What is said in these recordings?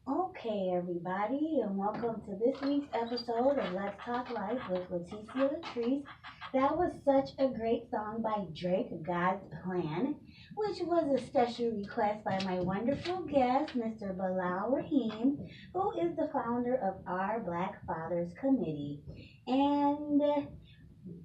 Okay, everybody, and welcome to this week's episode of Let's Talk Life with Leticia Latrice. That was such a great song by Drake, God's Plan, which was a special request by my wonderful guest, Mr. Billal Raheem, who is the founder of our Black Fathers Committee. And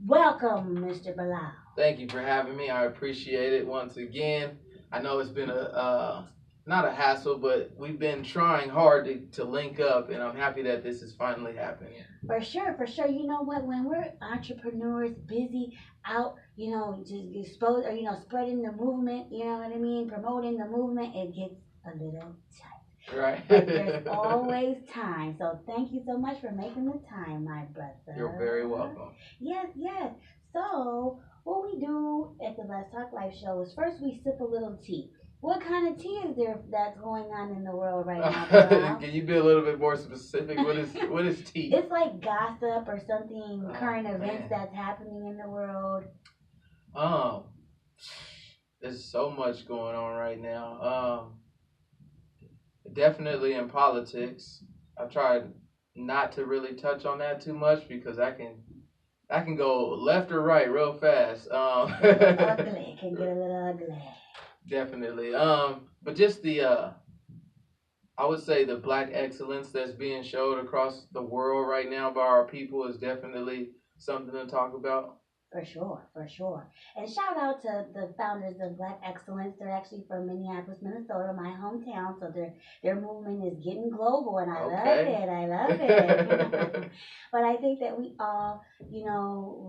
welcome, Mr. Billal. Thank you for having me. I appreciate it once again. I know it's been a not a hassle, but we've been trying hard to link up, and I'm happy that this is finally happening. For sure, for sure. You know what? When we're entrepreneurs, busy out, just expose or spreading the movement. You know what I mean? Promoting the movement, it gets a little tight. Right. But there's always time. So thank you so much for making the time, my brother. You're very welcome. Yes, yes. So what we do at the Let's Talk Life show is first we sip a little tea. What kind of tea is there that's going on in the world right now? Can you be a little bit more specific? What is tea? It's like gossip or something, current events man. that's happening in the world. There's so much going on right now. Definitely in politics. I tried not to really touch on that too much because I can go left or right real fast. Ugly. It can get a little ugly. Definitely. But just I would say the black excellence that's being showed across the world right now by our people is definitely something to talk about. For sure, for sure. And shout out to the founders of Black Excellence. They're actually from Minneapolis, Minnesota, my hometown. So their movement is getting global, and I love it. I love it. But I think that we all,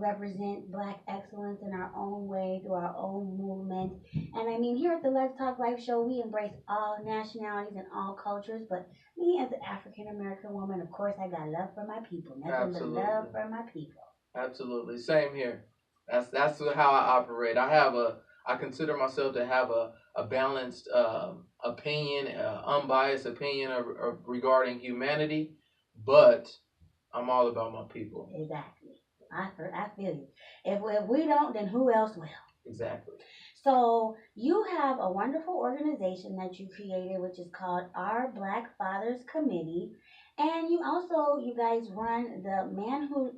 represent Black excellence in our own way through our own movement. And I mean, here at the Let's Talk Life show, we embrace all nationalities and all cultures. But me as an African American woman, of course, I got love for my people. Nothing but love for my people. Absolutely. Same here. That's how I operate. I consider myself to have a balanced opinion, unbiased opinion regarding humanity, but I'm all about my people. Exactly. I feel you. If we don't, then who else will? Exactly. So you have a wonderful organization that you created, which is called Our Black Fathers Committee. And you guys run the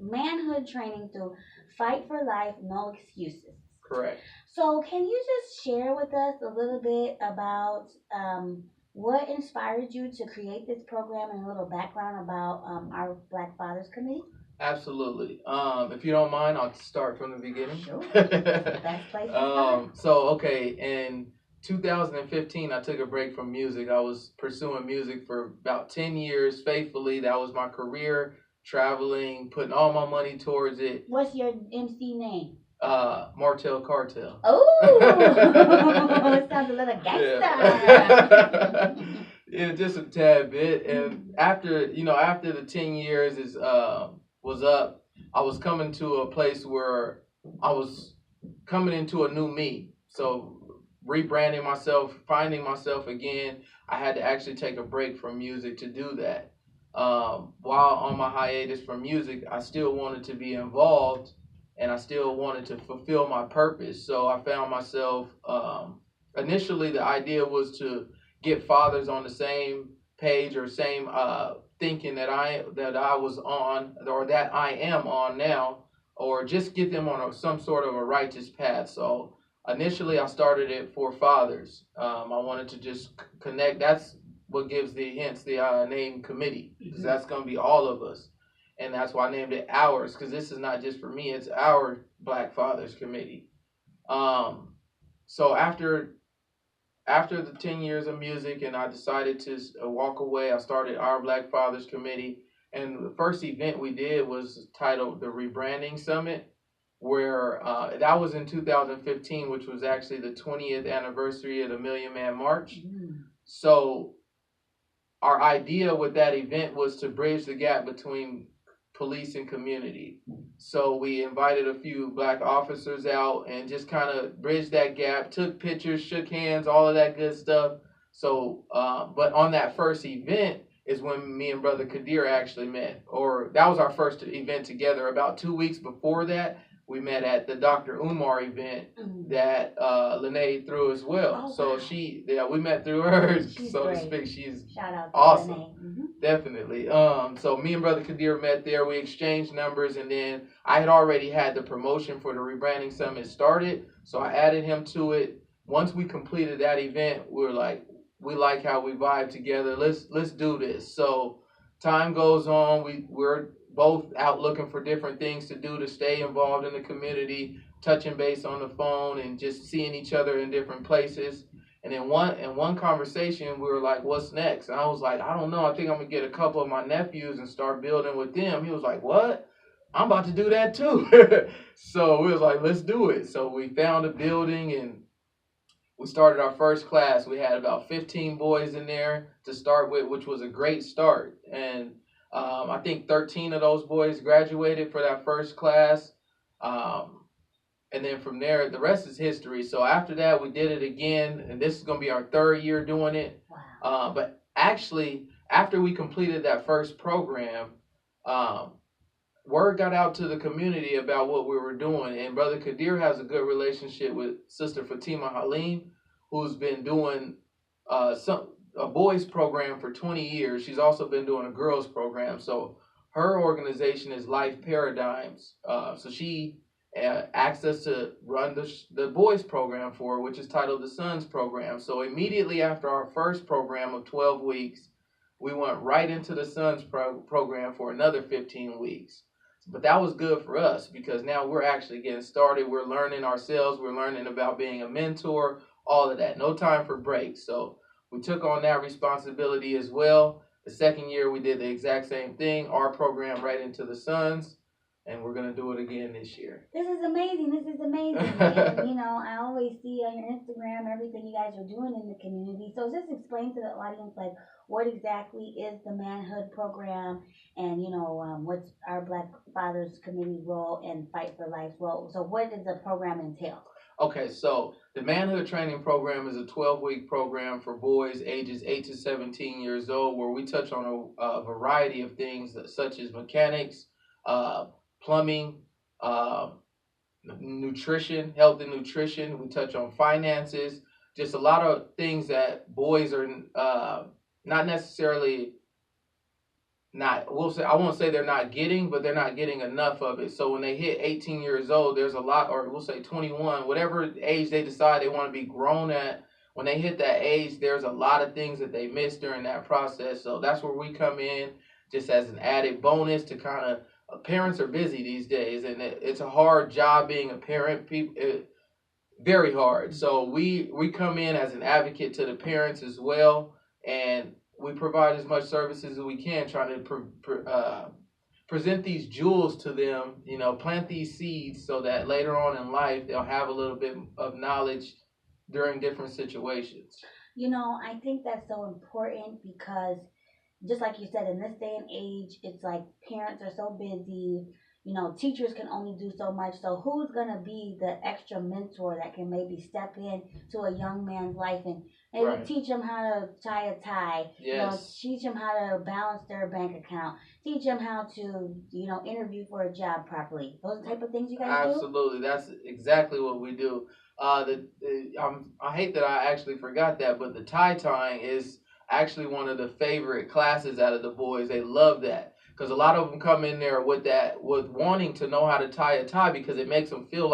manhood training through Fight for Life, No Excuses. Correct. So can you just share with us a little bit about what inspired you to create this program and a little background about our Black Fathers Committee? Absolutely. If you don't mind, I'll start from the beginning. Sure. Best place to start. Okay, in 2015, I took a break from music. I was pursuing music for about 10 years faithfully. That was my career, traveling, putting all my money towards it. What's your MC name? Martel Cartel. Oh, it sounds a little gangster. Yeah, just a tad bit. And after the 10 years was up, I was coming to a place where I was coming into a new me. So rebranding myself, finding myself again, I had to actually take a break from music to do that. While on my hiatus from music, I still wanted to be involved and I still wanted to fulfill my purpose. So I found myself, initially the idea was to get fathers on the same page or same thinking that I was on or that I am on now, or just get them on some sort of a righteous path. So initially, I started it for fathers. I wanted to just connect. That's what gives the name committee, because that's going to be all of us. And that's why I named it ours, because this is not just for me. It's our Black Fathers Committee. So after the 10 years of music and I decided to walk away, I started our Black Fathers Committee. And the first event we did was titled the Rebranding Summit, where that was in 2015, which was actually the 20th anniversary of the Million Man March. So our idea with that event was to bridge the gap between police and community. So we invited a few black officers out and just kind of bridged that gap, took pictures, shook hands, all of that good stuff. So, but on that first event is when me and Brother Kadir actually met, or that was our first event together. About 2 weeks before that, we met at the Dr. Umar event Mm. that Lene threw as well. Oh, so wow. we met through her, She's so great. to speak. She's Shout out to awesome. Mm-hmm. Definitely. So me and Brother Kadir met there. We exchanged numbers, and then I had already had the promotion for the rebranding summit started, so I added him to it. Once we completed that event, we were like, we like how we vibe together. Let's do this. So time goes on. We're both out looking for different things to do to stay involved in the community, touching base on the phone, and just seeing each other in different places. And in one conversation, we were like, "What's next?" And I was like, "I don't know. I think I'm gonna get a couple of my nephews and start building with them." He was like, "What? I'm about to do that too." So we was like, "Let's do it." So we found a building and we started our first class. We had about 15 boys in there to start with, which was a great start. And I think 13 of those boys graduated for that first class. Um, and then from there, the rest is history. So after that, we did it again, and this is going to be our third year doing it. Wow. But actually, after we completed that first program, um, word got out to the community about what we were doing, and Brother Kadir has a good relationship with Sister Fatima Halim, who's been doing some a boys program for 20 years. She's also been doing a girls program. So her organization is Life Paradigms. So she asked us to run the boys program for her, which is titled the Sons program. So immediately after our first program of 12 weeks, we went right into the Sons program for another 15 weeks. But that was good for us because now we're actually getting started. We're learning ourselves. We're learning about being a mentor, all of that. No time for breaks. So we took on that responsibility as well. The second year, we did the exact same thing, our program right into the Sons, and we're going to do it again this year. This is amazing. This is amazing. And, you know, I always see on your Instagram everything you guys are doing in the community. So just explain to the audience, like, what exactly is the Manhood program and, you know, what's our Black Fathers Committee role and Fight for Life's role. So what does the program entail? Okay, so the Manhood Training Program is a 12-week program for boys ages 8 to 17 years old where we touch on a variety of things such as mechanics, plumbing, uh, nutrition, health and nutrition. We touch on finances, just a lot of things that boys are not necessarily not we'll say I won't say they're not getting, but they're not getting enough of it. So when they hit 18 years old, there's a lot, or we'll say 21, whatever age they decide they want to be grown at. When they hit that age, there's a lot of things that they miss during that process. So that's where we come in, just as an added bonus to kind of. Parents are busy these days, and it's a hard job being a parent. Very hard. So we come in as an advocate to the parents as well, and we provide as much services as we can, trying to present these jewels to them. You know, plant these seeds so that later on in life they'll have a little bit of knowledge during different situations. You know, I think that's so important because just like you said, in this day and age, it's like parents are so busy. You know, teachers can only do so much. So who's gonna be the extra mentor that can maybe step in to a young man's life and maybe Right. teach them how to tie a tie? Yes. You know, teach them how to balance their bank account. Teach them how to, you know, interview for a job properly. Those type of things you guys do. Absolutely, that's exactly what we do. I hate that I actually forgot that, but the tie tying is actually one of the favorite classes out of the boys. They love that because a lot of them come in there with wanting to know how to tie a tie because it makes them feel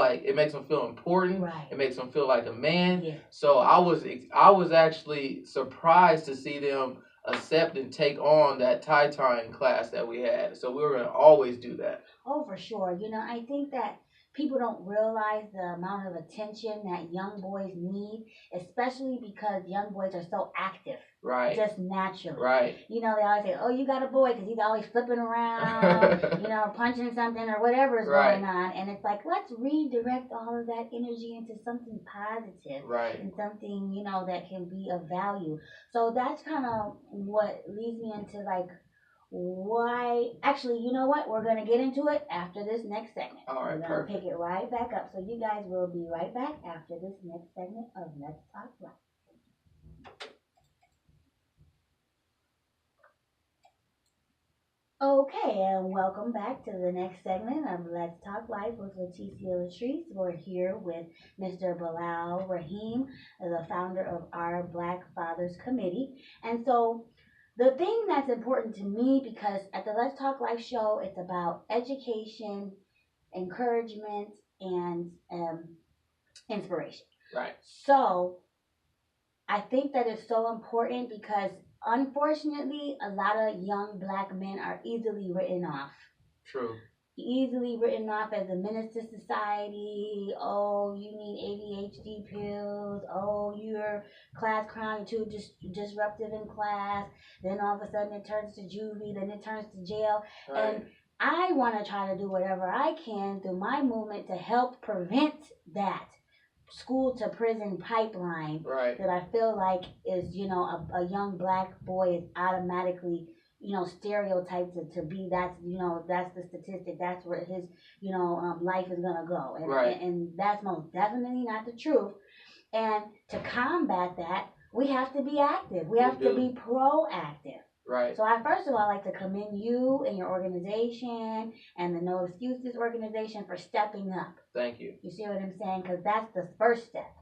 important. Right. It makes them feel like a man. Yeah. So I was actually surprised to see them accept and take on that tie tying class that we had. So we were gonna always do that. Oh, for sure. You know, I think that people don't realize the amount of attention that young boys need, especially because young boys are so active. Right. Just naturally. Right. You know, they always say, oh, you got a boy because he's always flipping around, you know, punching something or whatever is Right. going on. And it's like, let's redirect all of that energy into something positive. Right. And something, you know, that can be of value. So that's kind of what leads me into like, why actually, you know what, we're going to get into it after this next segment. All right, we're going perfect. to pick it right back up, so you guys will be right back after this next segment of Let's Talk Life. Okay, and welcome back to the next segment of Let's Talk Life with Leticia Latrice. We're here with Mr. Billal Raheem, the founder of our Black Fathers Committee. And so, the thing that's important to me, because at the Let's Talk Life show, it's about education, encouragement, and inspiration. Right. So, I think that is so important because unfortunately, a lot of young black men are easily written off. True. Easily written off as a menace to society. Oh, you need ADHD pills. Oh, you're class clown, you're too disruptive in class. Then all of a sudden it turns to juvie, then it turns to jail. Right. And I want to try to do whatever I can through my movement to help prevent that school to prison pipeline, right, that I feel like is, a young black boy is automatically, stereotyped to be, that's, that's the statistic, that's where his, life is going to go. And, right. and that's most definitely not the truth. And to combat that, we have to be active. We have to be proactive. Right. So I first of all like to commend you and your organization and the No Excuses organization for stepping up. Thank you. You see what I'm saying? Because that's the first step.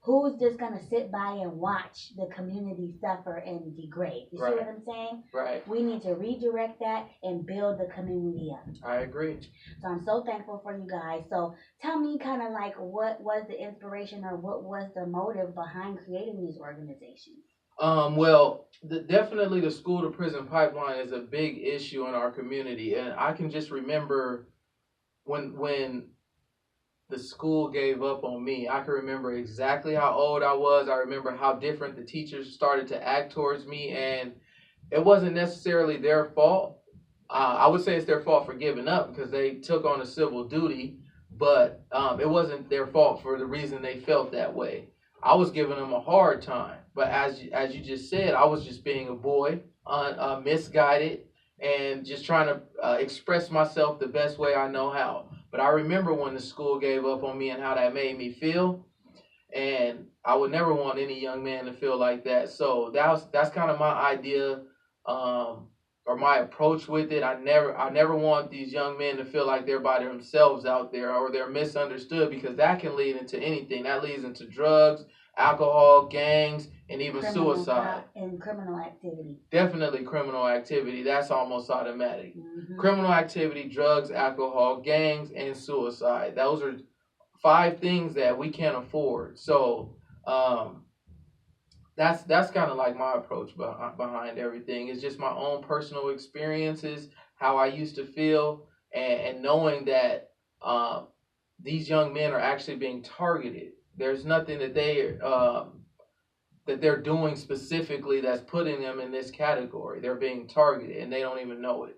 Who's just going to sit by and watch the community suffer and degrade? You see what I'm saying? Right. We need to redirect that and build the community up. I agree. So I'm so thankful for you guys. So tell me kind of like what was the inspiration or what was the motive behind creating these organizations? Well, definitely the school to prison pipeline is a big issue in our community, and I can just remember when the school gave up on me. I can remember exactly how old I was. I remember how different the teachers started to act towards me, and it wasn't necessarily their fault. I would say it's their fault for giving up because they took on a civil duty, but it wasn't their fault for the reason they felt that way. I was giving them a hard time, but as you just said, I was just being a boy, misguided, and just trying to express myself the best way I know how. But I remember when the school gave up on me and how that made me feel, and I would never want any young man to feel like that. So that's kind of my idea, or my approach with it. I never want these young men to feel like they're by themselves out there or they're misunderstood, because that can lead into anything. That leads into drugs, alcohol, gangs, and even suicide. And criminal activity. Definitely criminal activity. That's almost automatic. Mm-hmm. Criminal activity, drugs, alcohol, gangs, and suicide. Those are 5 things that we can't afford. So that's kind of like my approach behind everything. It's just my own personal experiences, how I used to feel, and knowing that these young men are actually being targeted. There's nothing that they're doing specifically that's putting them in this category. They're being targeted, and they don't even know it.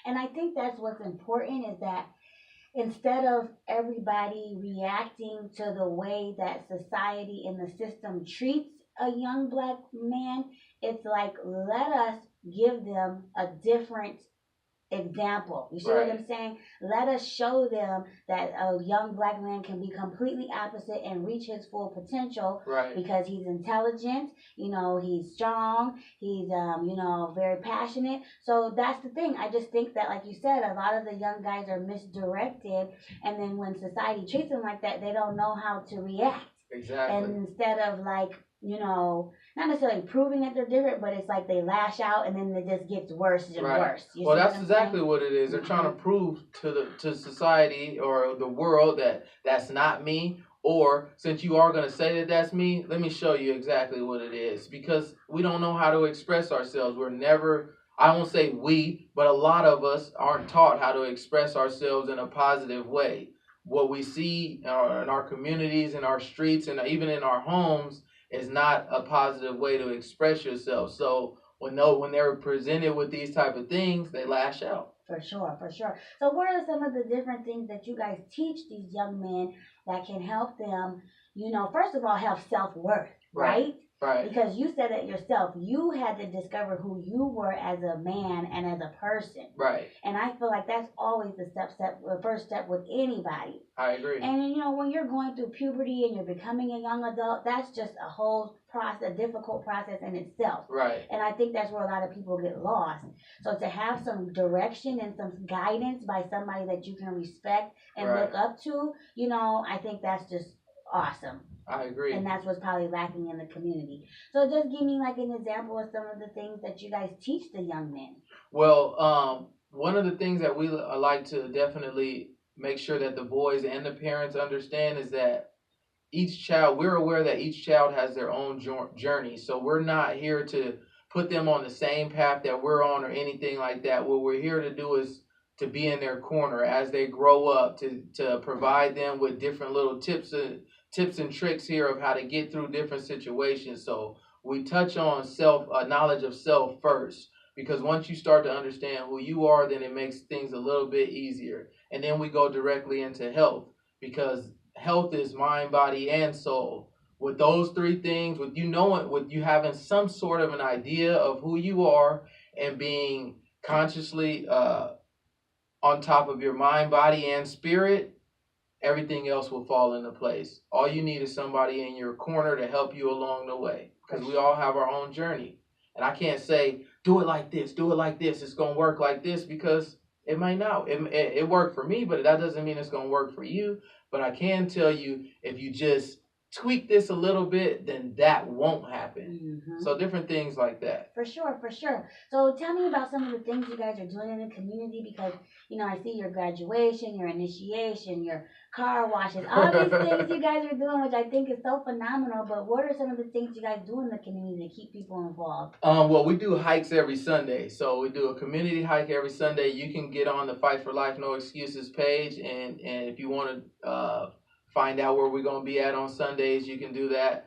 And I think that's what's important, is that instead of everybody reacting to the way that society and the system treats a young black man, it's like, let us give them a different example. You see what I'm saying? Let us show them that a young black man can be completely opposite and reach his full potential, because he's intelligent, he's strong, he's very passionate. So that's the thing. I just think that, like you said, a lot of the young guys are misdirected, and then when society treats them like that, they don't know how to react. Exactly. And instead of not necessarily proving that they're different, but it's like they lash out and then it just gets worse and worse. Well, that's exactly what it is. They're trying to prove to society or the world that that's not me. Or, since you are going to say that that's me, let me show you exactly what it is. Because we don't know how to express ourselves. We're never, I won't say we, but a lot of us aren't taught how to express ourselves in a positive way. What we see in our communities, in our streets, and even in our homes is not a positive way to express yourself. So when they're presented with these type of things, they lash out. For sure. So what are some of the different things that you guys teach these young men that can help them, first of all, have self-worth, right? Right. Because you said it yourself. You had to discover who you were as a man and as a person. Right. And I feel like that's always the first step with anybody. I agree. And when you're going through puberty and you're becoming a young adult, that's just a whole process, a difficult process in itself. Right. And I think that's where a lot of people get lost. So to have some direction and some guidance by somebody that you can respect and look up to, I think that's just awesome. I agree. And that's what's probably lacking in the community. So just give me like an example of some of the things that you guys teach the young men. Well, one of the things that we like to definitely make sure that the boys and the parents understand is that we're aware that each child has their own journey. So we're not here to put them on the same path that we're on or anything like that. What we're here to do is to be in their corner as they grow up, to provide them with different little tips and tricks here of how to get through different situations. So we touch on knowledge of self first, because once you start to understand who you are, then it makes things a little bit easier. And then we go directly into health, because health is mind, body, and soul. With those three things, with you having some sort of an idea of who you are and being consciously on top of your mind, body, and spirit, everything else will fall into place. All you need is somebody in your corner to help you along the way, because we all have our own journey. And I can't say, do it like this, it's going to work like this, because it might not. It worked for me, but that doesn't mean it's going to work for you. But I can tell you, if you just tweak this a little bit, then that won't happen. Mm-hmm. So different things like that. For sure. So tell me about some of the things you guys are doing in the community, because, I see your graduation, your initiation, your car washes, all these things you guys are doing, which I think is so phenomenal. But what are some of the things you guys do in the community to keep people involved? Well, we do hikes every Sunday. So we do a community hike every Sunday. You can get on the Fight for Life No Excuses page, and if you want to find out where we're going to be at on Sundays, you can do that.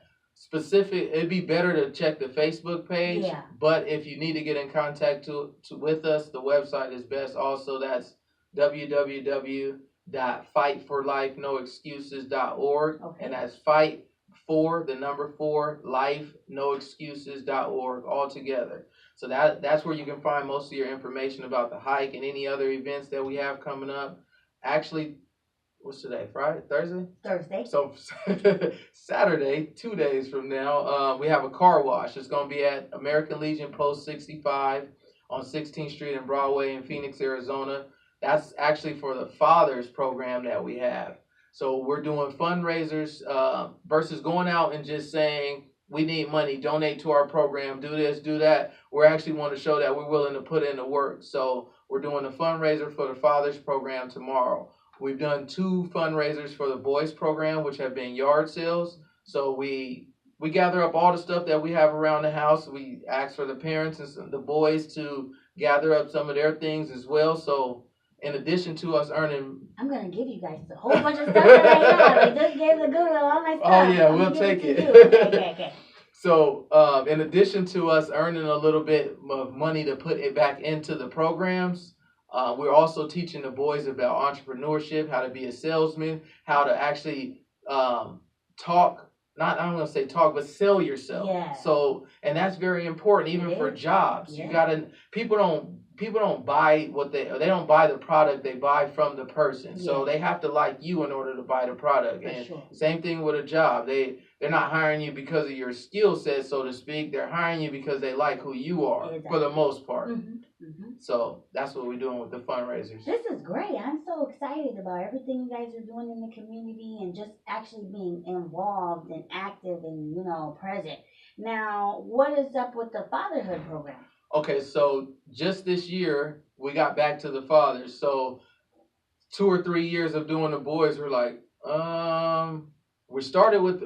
It'd be better to check the Facebook page. Yeah. But if you need to get in contact with us, the website is best. Also, that's www.fightforlifenoexcuses.org. Okay. And that's fight for the number 4 lifenoexcuses.org all together. So that's where you can find most of your information about the hike and any other events that we have coming up. Actually, what's today? Friday? Thursday? Thursday. So Saturday, 2 days from now, we have a car wash. It's going to be at American Legion Post 65 on 16th Street and Broadway in Phoenix, Arizona. That's actually for the Fathers program that we have. So we're doing fundraisers versus going out and just saying, we need money, donate to our program, do this, do that. We actually want to show that we're willing to put in the work. So we're doing a fundraiser for the Fathers program tomorrow. We've done 2 fundraisers for the boys program, which have been yard sales. So we gather up all the stuff that we have around the house. We ask for the parents and the boys to gather up some of their things as well. So in addition to us earning... I'm going to give you guys a whole bunch of stuff that I have. I just gave the Google all my stuff. Oh, yeah, we'll take it. Okay. So in addition to us earning a little bit of money to put it back into the programs, we're also teaching the boys about entrepreneurship, how to be a salesman, how to actually talk. I'm going to say talk, but sell yourself. Yeah. So, and that's very important, even for jobs. Yeah. People don't buy they don't buy the product, they buy from the person. Yeah. So they have to like you in order to buy the product. And same thing with a job. They're not hiring you because of your skill set, so to speak. They're hiring you because they like who you are, for the most part. Mm-hmm. Mm-hmm. So that's what we're doing with the fundraisers. This is great. I'm so excited about everything you guys are doing in the community and just actually being involved and active and, present. Now, what is up with the fatherhood program? Okay, so just this year, we got back to the fathers. So 2 or 3 years of doing the boys, we're like, we started with,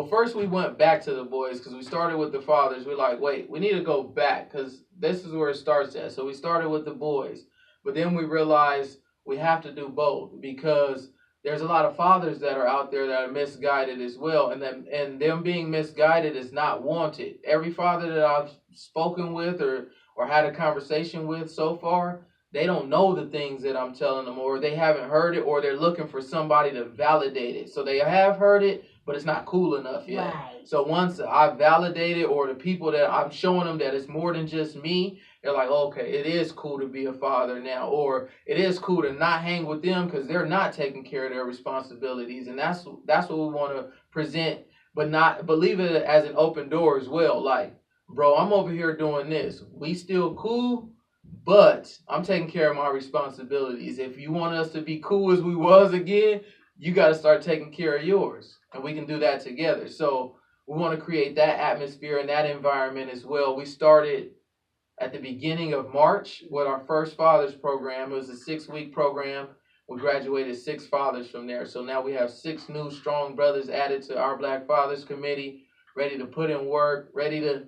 first we went back to the boys because we started with the fathers. We're like, wait, we need to go back because this is where it starts at. So we started with the boys, but then we realized we have to do both because there's a lot of fathers that are out there that are misguided as well. And them being misguided is not wanted. Every father that I've spoken with or had a conversation with so far, they don't know the things that I'm telling them, or they haven't heard it, or they're looking for somebody to validate it. So they have heard it, but it's not cool enough yet. Right. So once I validate it, or the people that I'm showing them that it's more than just me, they're like, okay, it is cool to be a father now, or it is cool to not hang with them because they're not taking care of their responsibilities, and that's what we want to present, but leave it as an open door as well. Like, bro, I'm over here doing this. We still cool, but I'm taking care of my responsibilities. If you want us to be cool as we was again, you got to start taking care of yours, and we can do that together. So we want to create that atmosphere and that environment as well. We started at the beginning of March with our first fathers program. It was a 6-week program. We graduated 6 fathers from there. So now we have 6 new strong brothers added to our Black Fathers Committee, ready to put in work, ready to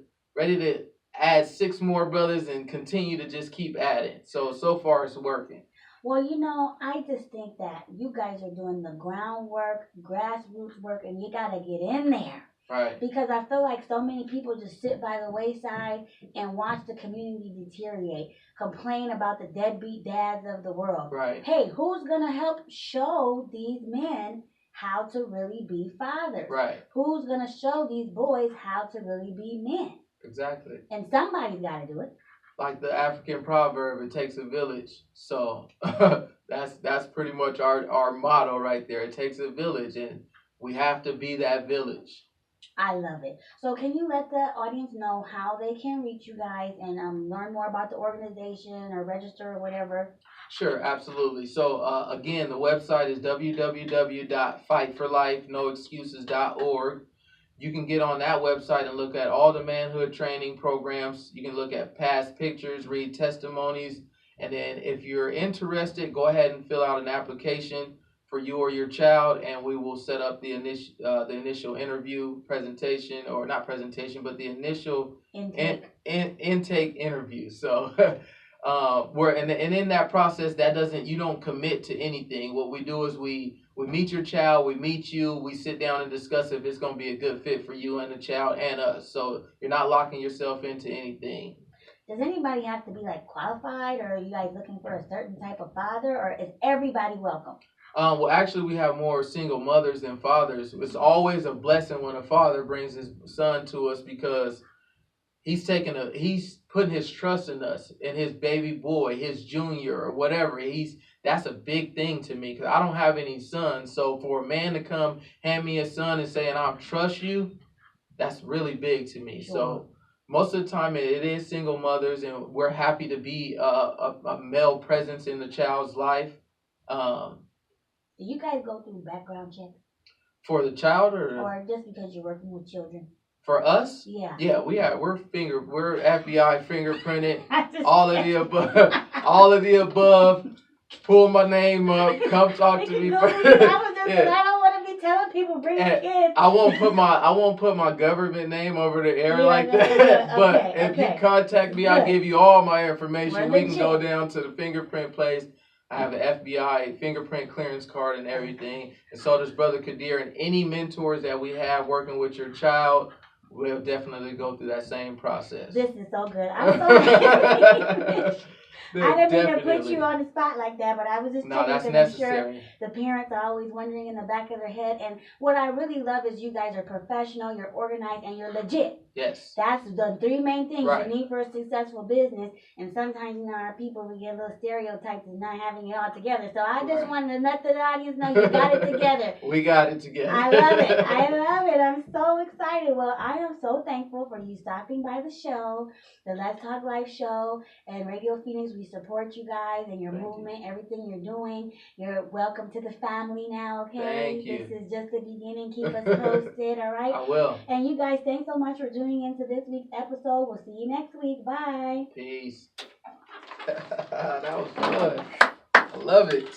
add 6 more brothers and continue to just keep adding. So far it's working. Well, you know, I just think that you guys are doing the groundwork, grassroots work, and you got to get in there. Right. Because I feel like so many people just sit by the wayside and watch the community deteriorate, complain about the deadbeat dads of the world. Right. Hey, who's going to help show these men how to really be fathers? Right. Who's going to show these boys how to really be men? Exactly. And somebody's got to do it. Like the African proverb, it takes a village. So that's pretty much our motto right there. It takes a village, and we have to be that village. I love it. So can you let the audience know how they can reach you guys and learn more about the organization or register or whatever? Sure, absolutely. So again, the website is www.fightforlifenoexcuses.org. You can get on that website and look at all the manhood training programs. You can look at past pictures, read testimonies, and then if you're interested, go ahead and fill out an application for you or your child, and we will set up the initial interview presentation, or not presentation, but the initial intake interview. So and in that process, you don't commit to anything. What we do is we meet your child, we meet you, we sit down and discuss if it's going to be a good fit for you and the child and us. So you're not locking yourself into anything. Does anybody have to be like qualified, or are you guys looking for a certain type of father, or is everybody welcome? Well, actually, we have more single mothers than fathers. It's always a blessing when a father brings his son to us, because he's putting his trust in us, in his baby boy, his junior, or whatever. That's a big thing to me, because I don't have any sons. So for a man to come hand me a son and saying, "I trust you," that's really big to me. Sure. So most of the time it is single mothers, and we're happy to be a male presence in the child's life. Do you guys go through background checks? For the child, or just because you're working with children? For us? Yeah. Yeah, we're FBI fingerprinted. all of the above. All of the above. Pull my name up. Come talk to me. I don't want to be telling people bring your kids. I won't put my government name over the air like that. But if you contact me, I'll give you all my information. We can go down to the fingerprint place. I have an FBI fingerprint clearance card and everything. And so does Brother Kadir, and any mentors that we have working with your child will definitely go through that same process. This is so good. I'm so happy. I didn't mean to put you on the spot like that, but I was just checking to be sure the parents are always wondering in the back of their head. And what I really love is you guys are professional, you're organized, and you're legit. Yes. That's the 3 main things you need for a successful business. And sometimes, our people, we get a little stereotypes of not having it all together. So I just wanted to let the audience know you got it together. We got it together. I love it. I love it. I'm so excited. Well, I am so thankful for you stopping by the show, the Let's Talk Life show, and Radio Phoenix. We support you guys and your movement, everything you're doing. You're welcome to the family now, okay? Thank you. This is just the beginning. Keep us posted, all right? I will. And you guys, thanks so much for tuning into this week's episode. We'll see you next week. Bye. Peace. That was fun. I love it.